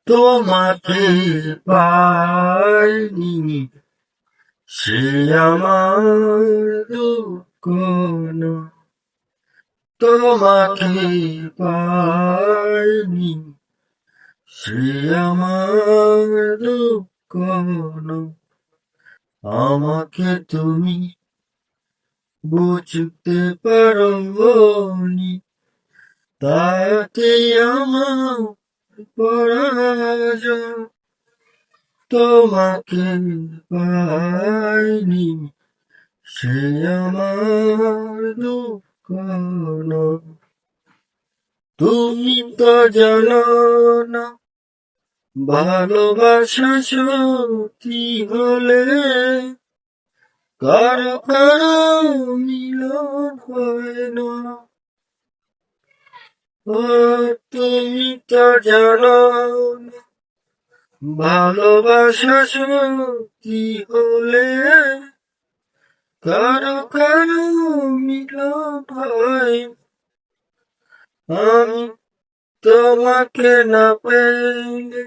তোমাকে পাইনি সে আমার দুঃখ নয়। তোমাকে পাইনি সে আমার দুঃখ নয়। আমাকে তুমি বুঝতে পারোনি, তাতে আমার পরাজয়। তোমাকে পাইনি সে আমার দুঃখ নয়। তুমি তো জানো না ভালোবাসা সত্যি হলে কারো কারো মিলন হয় না। ও তুমি তো জানো না ভালোবাসা সত্যি হলে কারো কারো মিলন হয়। আমি তোমাকে না পেলে